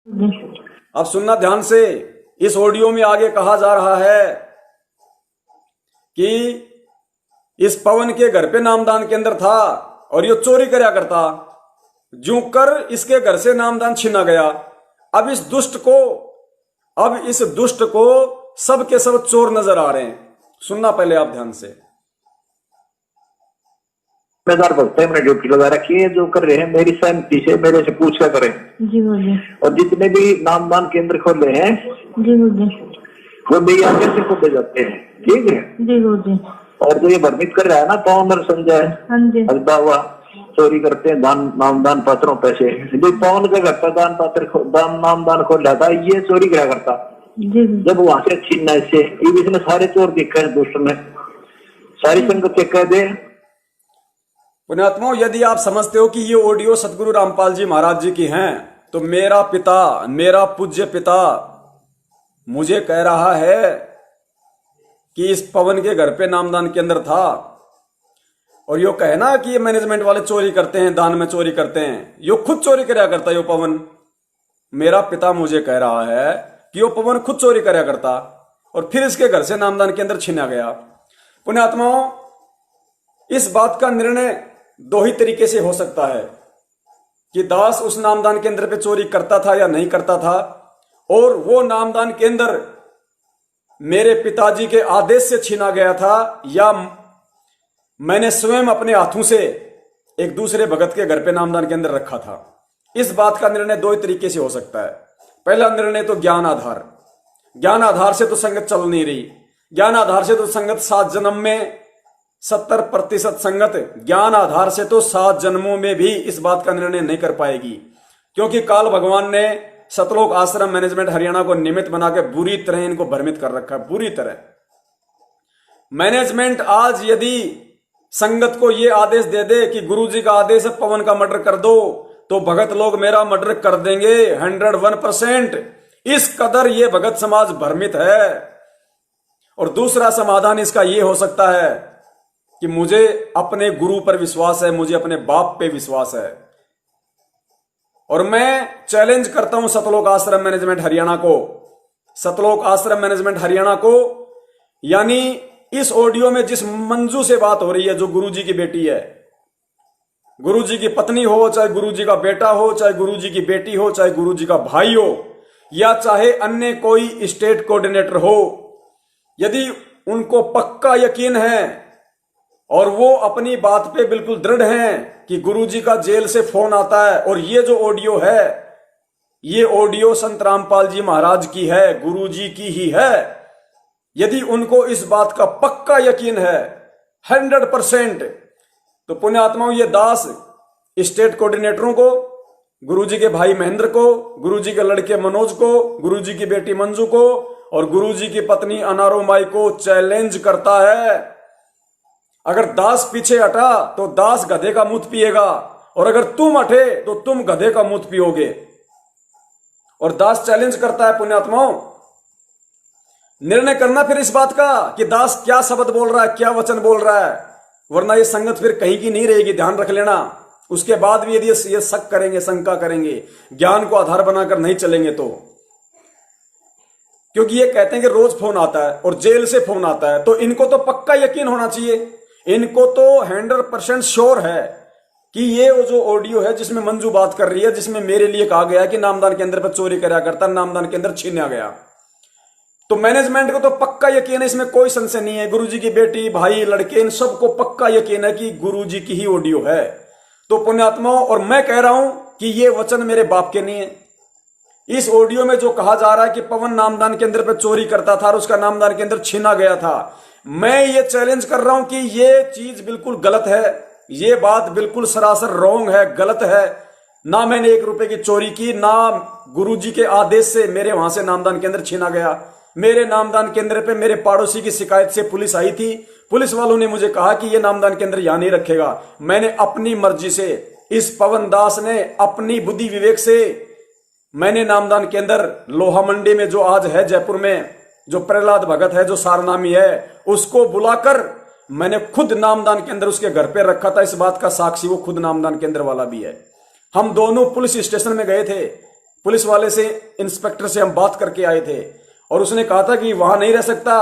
अब सुनना ध्यान से। इस ऑडियो में आगे कहा जा रहा है कि इस पवन के घर पे नामदान केंद्र था और ये चोरी करया करता, जू कर इसके घर से नामदान छीना गया। अब इस दुष्ट को सब के सब चोर नजर आ रहे हैं। सुनना पहले आप ध्यान से। जिम्मेदार भक्त है, मैंने ड्यूटी लगा रखी है, जो कर रहे हैं मेरी सहमति से मेरे से पूछ कर करें। जी बोलिए। और जितने भी नामदान केंद्र खोले हैं जी बोलिए, वो मेरी आगे से खोले जाते हैं, ठीक है। जी बोलिए। और जो ये भ्रमित कर रहा है ना पवन और संजय, हाँ जी, हजदा हुआ चोरी करते हैं नामदान पात्रों पैसे, जो पवन के घर पर नामदान खोल रहा था, ये चोरी क्या करता। जी जब वहां से छीनना इससे इसने सारे चोर देखा है, दुष्ट ने सारी संगत के कह दे। पुण्यात्माओं, यदि आप समझते हो कि ये ऑडियो सतगुरु रामपाल जी महाराज जी की हैं, तो मेरा पिता, मेरा पूज्य पिता मुझे कह रहा है कि इस पवन के घर पे नामदान केंद्र था, और यो कहना कि ये मैनेजमेंट वाले चोरी करते हैं, दान में चोरी करते हैं, यो खुद चोरी करया करता। यो पवन, मेरा पिता मुझे कह रहा है कि यो पवन खुद चोरी करया करता और फिर इसके घर से नामदान केंद्र छीना गया। पुण्यात्माओं, इस बात का निर्णय दो ही तरीके से हो सकता है कि दास उस नामदान केंद्र पे चोरी करता था या नहीं करता था, और वो नामदान केंद्र मेरे पिताजी के आदेश से छीना गया था, या मैंने स्वयं अपने हाथों से एक दूसरे भगत के घर पे नामदान केंद्र रखा था। इस बात का निर्णय दो ही तरीके से हो सकता है। पहला निर्णय तो ज्ञान आधार। ज्ञान आधार से तो संगत चल नहीं रही। ज्ञान आधार से तो संगत 7 जन्म में 70% संगत ज्ञान आधार से तो 7 जन्मों में भी इस बात का निर्णय नहीं कर पाएगी, क्योंकि काल भगवान ने सतलोक आश्रम मैनेजमेंट हरियाणा को निमित्त बना के बुरी तरह इनको भ्रमित कर रखा है। बुरी तरह मैनेजमेंट आज यदि संगत को यह आदेश दे दे कि गुरुजी का आदेश है पवन का मर्डर कर दो, तो भगत लोग मेरा मर्डर कर देंगे 101%। इस कदर ये भगत समाज भ्रमित है। और दूसरा समाधान इसका यह हो सकता है कि मुझे अपने गुरु पर विश्वास है, मुझे अपने बाप पे विश्वास है, और मैं चैलेंज करता हूं सतलोक आश्रम मैनेजमेंट हरियाणा को, सतलोक आश्रम मैनेजमेंट हरियाणा को, यानी इस ऑडियो में जिस मंजू से बात हो रही है, जो गुरुजी की बेटी है, गुरुजी की पत्नी हो, चाहे गुरुजी का बेटा हो, चाहे गुरुजी की बेटी हो, चाहे गुरुजी का भाई हो, या चाहे अन्य कोई स्टेट कोऑर्डिनेटर हो, यदि उनको पक्का यकीन है और वो अपनी बात पे बिल्कुल दृढ़ हैं कि गुरुजी का जेल से फोन आता है, और ये जो ऑडियो है, ये ऑडियो संत रामपाल जी महाराज की है, गुरुजी की ही है, यदि उनको इस बात का पक्का यकीन है 100%, तो पुण्यात्माओं, ये दास स्टेट कोऑर्डिनेटरों को, गुरुजी के भाई महेंद्र को, गुरुजी के लड़के मनोज को, गुरुजी की बेटी मंजू को और गुरुजी की पत्नी अनारो माई को चैलेंज करता है। अगर दास पीछे हटा तो दास गधे का मूत पिएगा, और अगर तुम हटे तो तुम गधे का मूत पियोगे। और दास चैलेंज करता है पुण्यात्माओं, निर्णय करना फिर इस बात का कि दास क्या शब्द बोल रहा है, क्या वचन बोल रहा है, वरना ये संगत फिर कहीं की नहीं रहेगी। ध्यान रख लेना। उसके बाद भी यदि ये शक करेंगे, शंका करेंगे, ज्ञान को आधार बनाकर नहीं चलेंगे तो, क्योंकि ये कहते हैं कि रोज फोन आता है और जेल से फोन आता है, तो इनको तो पक्का यकीन होना चाहिए, इनको तो 100% श्योर है कि ये वो जो ऑडियो है जिसमें मंजू बात कर रही है, जिसमें मेरे लिए कहा गया कि नामदान केंद्र पर चोरी करया करता, नामदान केंद्र छीना गया, तो मैनेजमेंट को तो पक्का यकीन है, इसमें कोई संशय नहीं है। गुरुजी की बेटी, भाई, लड़के, इन सबको पक्का यकीन है कि गुरुजी की ही ऑडियो है। तो पुण्यात्माओं, और मैं कह रहा हूं कि ये वचन मेरे बाप के नहीं है। इस ऑडियो में जो कहा जा रहा है कि पवन नामदान केंद्र पर चोरी करता था और उसका नामदान केंद्र छीना गया था, मैं ये चैलेंज कर रहा हूं कि ये चीज बिल्कुल गलत है, ये बात बिल्कुल सरासर रॉन्ग है, गलत है। ना मैंने 1 रुपए की चोरी की, ना गुरुजी के आदेश से मेरे वहां से नामदान केंद्र छीना गया। मेरे नामदान केंद्र पे मेरे पड़ोसी की शिकायत से पुलिस आई थी, पुलिस वालों ने मुझे कहा कि ये नामदान केंद्र यहां नहीं रखेगा। मैंने अपनी मर्जी से, इस पवन दास ने अपनी बुद्धि विवेक से, मैंने नामदान केंद्र लोहा मंडी में जो आज है जयपुर में, जो प्रहलाद भगत है, जो सारनामी है, उसको बुलाकर मैंने खुद नामदान केंद्र उसके घर पे रखा था। इस बात का साक्षी वो खुद नामदान केंद्र वाला भी है। हम दोनों पुलिस स्टेशन में गए थे, पुलिस वाले से, इंस्पेक्टर से हम बात करके आए थे और उसने कहा था कि वहां नहीं रह सकता।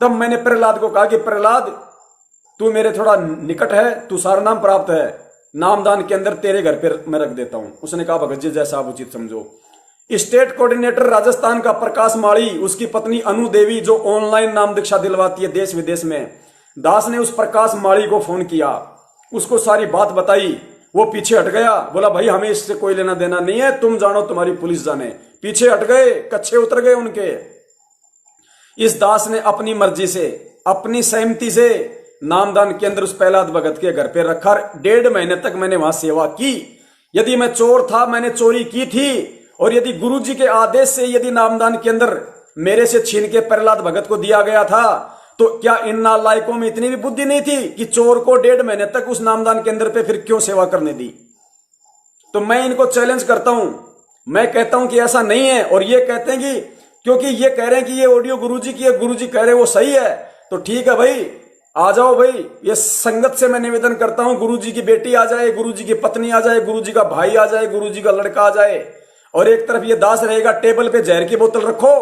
तब मैंने प्रहलाद को कहा कि प्रहलाद, तू मेरे थोड़ा निकट है, तू सारा नाम प्राप्त है, नामदान के अंदर तेरे घर पर मैं रख देता हूं। उसने कहा भगत जी जैसा आप उचित समझो। स्टेट कोऑर्डिनेटर राजस्थान का प्रकाश माड़ी, उसकी पत्नी अनु देवी जो ऑनलाइन नाम दीक्षा दिलवाती है देश विदेश में, दास ने उस प्रकाश माड़ी को फोन किया, उसको सारी बात बताई। वो पीछे हट गया, बोला भाई हमें इससे कोई लेना देना नहीं है, तुम जानो तुम्हारी पुलिस जाने। पीछे हट गए, कच्छे उतर गए उनके। इस दास ने अपनी मर्जी से, अपनी सहमति से नामदान केंद्र उस प्रहलाद भगत के घर पे रखा। 1.5 महीने तक मैंने वहां सेवा की। यदि मैं चोर था, मैंने चोरी की थी, और यदि गुरुजी के आदेश से यदि नामदान के अंदर मेरे से छीन के प्रहलाद भगत को दिया गया था, तो क्या इन नालायकों में इतनी भी बुद्धि नहीं थी कि चोर को 1.5 महीने तक उस नामदान केंद्र पे फिर क्यों सेवा करने दी? तो मैं इनको चैलेंज करता हूं, मैं कहता हूं कि ऐसा नहीं है। और ये कहते हैं कि क्योंकि ये कह रहे हैं कि ये ऑडियो गुरुजी की है, गुरुजी कह रहे हैं वो सही है, तो ठीक है भाई, आ जाओ भाई। ये संगत से मैं निवेदन करता हूं, गुरुजी की बेटी आ जाए, गुरुजी की पत्नी आ जाए, गुरुजी का भाई आ जाए, गुरुजी का लड़का आ जाए, और एक तरफ ये दास रहेगा, टेबल पे जहर की बोतल रखो।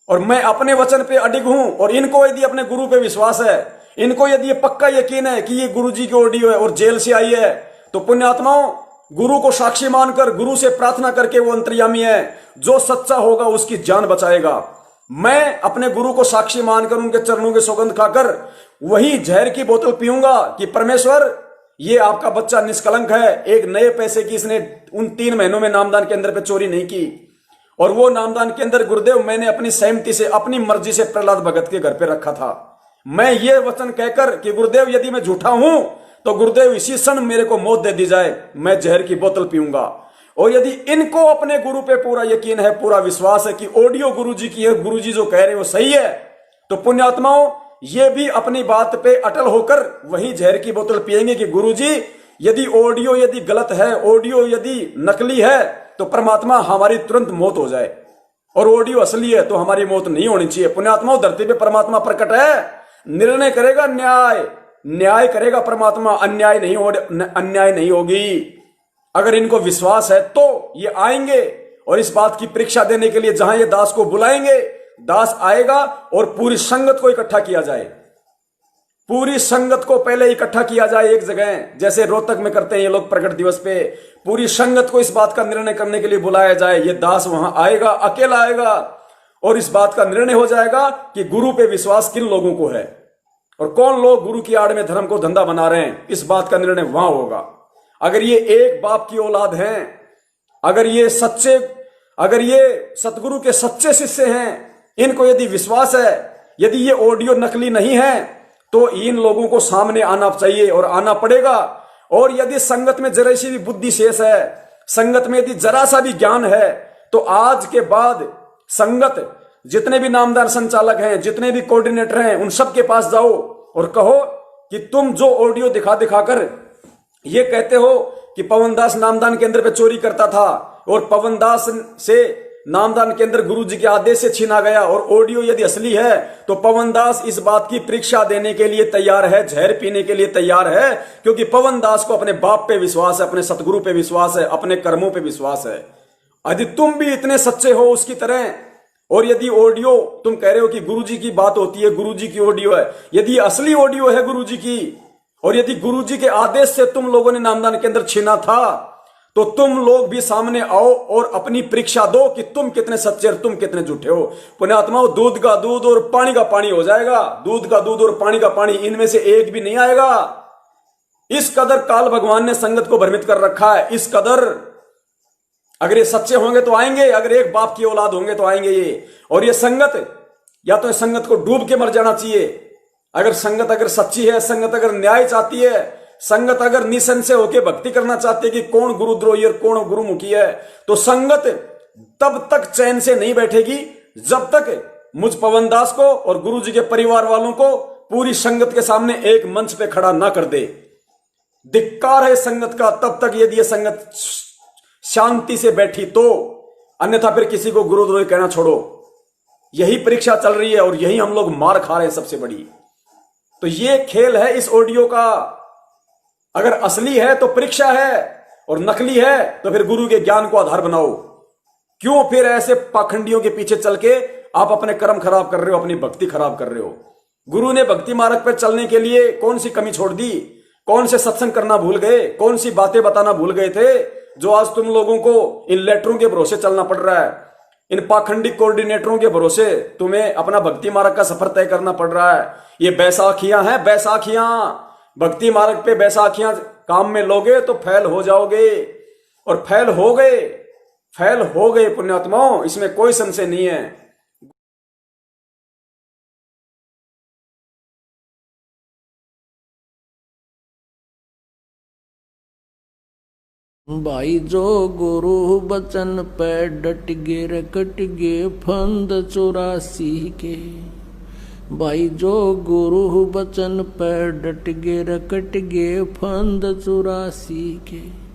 और मैं अपने वचन पे अडिग हूं, और इनको यदि अपने गुरु पे विश्वास है, इनको यदि ये पक्का यकीन है कि ये गुरुजी की ऑडियो है और जेल से आई है, तो पुण्यात्माओं, गुरु को साक्षी मानकर, गुरु से प्रार्थना करके, वो अंतर्यामी है, जो सच्चा होगा उसकी जान बचाएगा। मैं अपने गुरु को साक्षी मानकर, उनके चरणों के सौगंध खाकर वही जहर की बोतल पीऊंगा कि परमेश्वर, ये आपका बच्चा निष्कलंक है, एक नए पैसे की इसने उन 3 महीनों में नामदान के अंदर पे चोरी नहीं की। और वो नामदान के अंदर गुरुदेव मैंने अपनी सहमति से, अपनी मर्जी से प्रहलाद भगत के घर पे रखा था। मैं ये वचन कहकर कि गुरुदेव यदि मैं झूठा हूं तो गुरुदेव इसी क्षण मेरे को मौत दे दी जाए, मैं जहर की बोतल पीऊंगा। और यदि इनको अपने गुरु पे पूरा यकीन है, पूरा विश्वास है कि ऑडियो गुरुजी की है, गुरुजी जो कह रहे वो सही है, तो पुण्यात्माओं, ये भी अपनी बात पे अटल होकर वही जहर की बोतल पिएंगे कि गुरुजी यदि ऑडियो यदि गलत है, ऑडियो यदि नकली है, तो परमात्मा हमारी तुरंत मौत हो जाए, और ऑडियो असली है तो हमारी मौत नहीं होनी चाहिए। पुण्यात्माओं, धरती पे परमात्मा प्रकट है, निर्णय करेगा, न्याय करेगा परमात्मा, अन्याय नहीं होगी। अगर इनको विश्वास है तो ये आएंगे और इस बात की परीक्षा देने के लिए जहां ये दास को बुलाएंगे, दास आएगा और पूरी संगत को इकट्ठा किया जाए। पूरी संगत को पहले इकट्ठा किया जाए एक जगह, जैसे रोहतक में करते हैं ये लोग प्रकट दिवस पे। पूरी संगत को इस बात का निर्णय करने के लिए बुलाया जाए। ये दास वहां आएगा, अकेला आएगा, और इस बात का निर्णय हो जाएगा कि गुरु पे विश्वास किन लोगों को है और कौन लोग गुरु की आड़ में धर्म को धंधा बना रहे हैं। इस बात का निर्णय वहां होगा। अगर ये एक बाप की औलाद हैं, अगर ये सतगुरु के सच्चे शिष्य हैं, इनको यदि विश्वास है, यदि ये ऑडियो नकली नहीं है, तो इन लोगों को सामने आना चाहिए और आना पड़ेगा। और यदि संगत में जरा सी भी बुद्धि शेष है, संगत में यदि जरा सा भी ज्ञान है, तो आज के बाद संगत जितने भी नामदार संचालक हैं, जितने भी कोऑर्डिनेटर हैं, उन सब के पास जाओ और कहो कि तुम जो ऑडियो दिखाकर ये कहते हो कि पवनदास नामदान केंद्र पे चोरी करता था और पवनदास से नामदान केंद्र गुरुजी के आदेश से छीना गया, और ऑडियो यदि असली है, तो पवनदास इस बात की परीक्षा देने के लिए तैयार है, जहर पीने के लिए तैयार है, क्योंकि पवनदास को अपने बाप पे विश्वास है, अपने सतगुरु पे विश्वास है, अपने कर्मों पे विश्वास है। यदि तुम भी इतने सच्चे हो उसकी तरह, और यदि ऑडियो तुम कह रहे हो कि गुरुजी की बात होती है, गुरुजी की ऑडियो है, यदि असली ऑडियो है गुरुजी की, और यदि गुरुजी के आदेश से तुम लोगों ने नामदान के अंदर छीना था, तो तुम लोग भी सामने आओ और अपनी परीक्षा दो कि तुम कितने सच्चे और तुम कितने झूठे हो। पुण्यात्माओं, दूध का दूध और पानी का पानी हो जाएगा। दूध का दूध और पानी का पानी, इनमें से एक भी नहीं आएगा। इस कदर काल भगवान ने संगत को भ्रमित कर रखा है, इस कदर। अगर ये सच्चे होंगे तो आएंगे, अगर एक बाप की औलाद होंगे तो आएंगे ये। और ये संगत, या तो इस संगत को डूब के मर जाना चाहिए। अगर संगत अगर सच्ची है, संगत अगर न्याय चाहती है, संगत अगर निसंशय होकर भक्ति करना चाहती है कि कौन गुरुद्रोही और कौन गुरुमुखी है, तो संगत तब तक चैन से नहीं बैठेगी जब तक मुझ पवनदास को और गुरुजी के परिवार वालों को पूरी संगत के सामने एक मंच पे खड़ा ना कर दे। धिक्कार है संगत का तब तक यदि ये संगत शांति से बैठी तो, अन्यथा फिर किसी को गुरुद्रोही कहना छोड़ो। यही परीक्षा चल रही है और यही हम लोग मार खा रहे हैं सबसे बड़ी। तो ये खेल है इस ऑडियो का। अगर असली है तो परीक्षा है, और नकली है तो फिर गुरु के ज्ञान को आधार बनाओ। क्यों फिर ऐसे पाखंडियों के पीछे चल के आप अपने कर्म खराब कर रहे हो, अपनी भक्ति खराब कर रहे हो? गुरु ने भक्ति मार्ग पर चलने के लिए कौन सी कमी छोड़ दी? कौन से सत्संग करना भूल गए? कौन सी बातें बताना भूल गए थे जो आज तुम लोगों को इन लेटरों के भरोसे चलना पड़ रहा है? इन पाखंडी कोऑर्डिनेटरों के भरोसे तुम्हें अपना भक्ति मार्ग का सफर तय करना पड़ रहा है। ये बैसाखियां हैं, बैसाखियां। भक्ति मार्ग पे बैसाखियां काम में लोगे तो फेल हो जाओगे, और फेल हो गए पुण्यात्माओं, इसमें कोई संशय नहीं है। भाई जो गुरु बचन पे डट गे रकट गे फंद 84 के। भाई जो गुरु बचन पे डट गे रकट गे फंद 84 के।